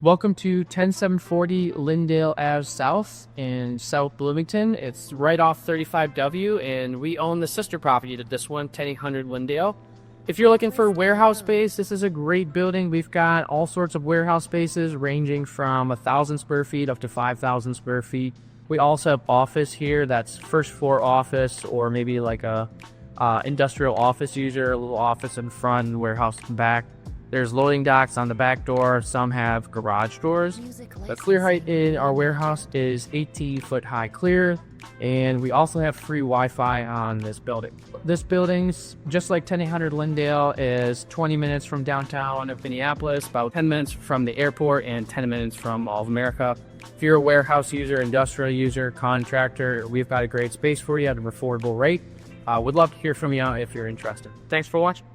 Welcome to 10740 Lyndale Ave South in South Bloomington. It's right off 35W, and we own the sister property to this one, 10800 Lyndale. If you're looking for warehouse space, this is a great building. We've got all sorts of warehouse spaces ranging from 1,000 square feet up to 5,000 square feet. We also have office here. That's first floor office, or maybe like a industrial office user, a little office in front and warehouse in back. There's loading docks on the back door. Some have garage doors. The clear height in our warehouse is 18-foot high clear, and we also have free Wi-Fi on this building. This building's just like 10800 Lyndale, is 20 minutes from downtown of Minneapolis, about 10 minutes from the airport, and 10 minutes from Mall of America. If you're a warehouse user, industrial user, contractor, we've got a great space for you at an affordable rate. Would love to hear from you if you're interested. Thanks for watching.